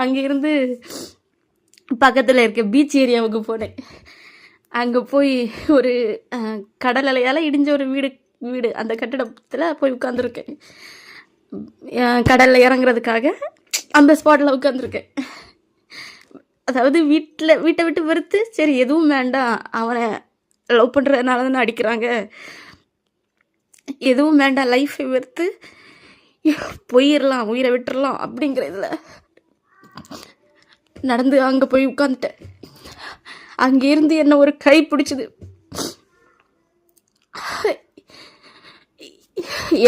அங்கேருந்து பக்கத்தில் இருக்க பீச் ஏரியாவுக்கு போனேன். அங்கே போய் ஒரு கடல் அலையால் இடிஞ்ச ஒரு வீடு அந்த கட்டிடத்தில் போய் உட்காந்துருக்கேன். கடலில் இறங்குறதுக்காக அந்த ஸ்பாட்டில் உட்காந்துருக்கேன். அதாவது வீட்டை விட்டு வெறுத்து சரி எதுவும் வேண்டாம், அவனை லவ் பண்ணுறதுனால தானே அடிக்கிறாங்க, எதுவும் வேண்டாம், லைஃப்பை வெறுத்து போயிடலாம், உயிரை விட்டுறலாம் அப்படிங்கிற இதில் நடந்து அங்கே போய் உட்காந்துட்டேன். அங்கேருந்து என்ன ஒரு கை பிடிச்சிது.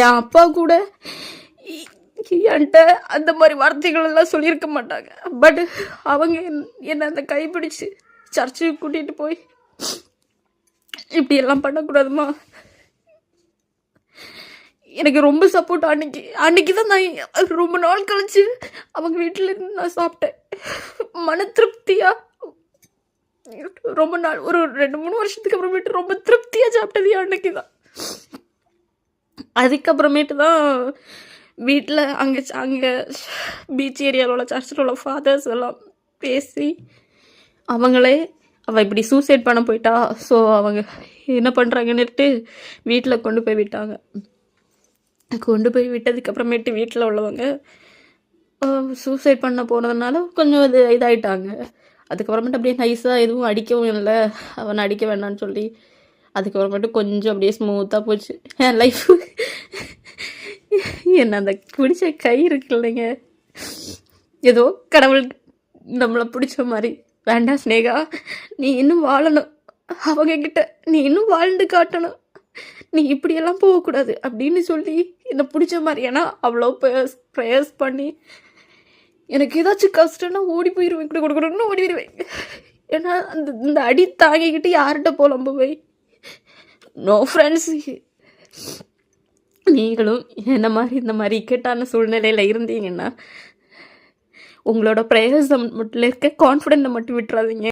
என் அப்பா கூட என்கிட்ட அந்த மாதிரி வார்த்தைகள் எல்லாம் சொல்லியிருக்க மாட்டாங்க. பட் அவங்க என்னை அந்த கை பிடிச்சி சர்ச்சுக்கு கூட்டிகிட்டு போய் இப்படி எல்லாம் பண்ணக்கூடாதுமா, எனக்கு ரொம்ப சப்போர்ட். அன்னைக்கு தான் நான் ரொம்ப நாள் கழிச்சு அவங்க வீட்டில் இருந்து நான் சாப்பிட்டேன். மன திருப்தியாக ரொம்ப நாள், ஒரு 2-3 வருஷத்துக்கு அப்புறமேட்டு ரொம்ப திருப்தியாக சாப்பிட்டது அன்னைக்கு தான். அதுக்கப்புறமேட்டு தான் வீட்டில் அங்கே பீச் ஏரியாவில் உள்ள சர்ச்சில் உள்ள ஃபாதர்ஸ் எல்லாம் பேசி அவங்களே அவள் இப்படி சூசைட் பண்ண போயிட்டா, ஸோ அவங்க என்ன பண்ணுறாங்கன்னுட்டு வீட்டில் கொண்டு போய் விட்டாங்க. கொண்டு போய் விட்டதுக்கப்புறமேட்டு வீட்டில் உள்ளவங்க சூசைட் பண்ண போனதுனால கொஞ்சம் இதாகிட்டாங்க. அதுக்கப்புறமேட்டு அப்படியே நைஸாக எதுவும் அடிக்கவும் இல்லை, அவனை அடிக்க வேண்டான்னு சொல்லி அதுக்கப்புறமேட்டு கொஞ்சம் அப்படியே ஸ்மூத்தாக போச்சு என் லைஃப். என்ன அந்த பிடிச்ச கை இருக்கு இல்லைங்க, ஏதோ கடவுள் நம்மளை பிடிச்ச மாதிரி, வேண்டாம் ஸ்னேகா நீ இன்னும் வாழணும், அவங்கக்கிட்ட நீ இன்னும் வாழ்ந்து காட்டணும், நீ இப்படியெல்லாம் போகக்கூடாது அப்படின்னு சொல்லி என்னை பிடிச்ச மாதிரி. ஏன்னா அவ்வளோ ப்ரேயர்ஸ் பண்ணி எனக்கு ஏதாச்சும் கஷ்டம்னா ஓடி போயிடுவேன், கொடுக்கணும்னு ஓடிடுவேன். ஏன்னா இந்த அடி தாங்கிக்கிட்டு யார்கிட்ட போகலாம் போய், நோ ஃப்ரெண்ட்ஸ். நீங்களும் என்ன மாதிரி இந்த மாதிரி இக்கட்டான சூழ்நிலையில் இருந்தீங்கன்னா உங்களோட ப்ரேயர்ஸை மட்டும் இருக்க கான்ஃபிடென்ட்டை மட்டும் விட்டுறாதீங்க.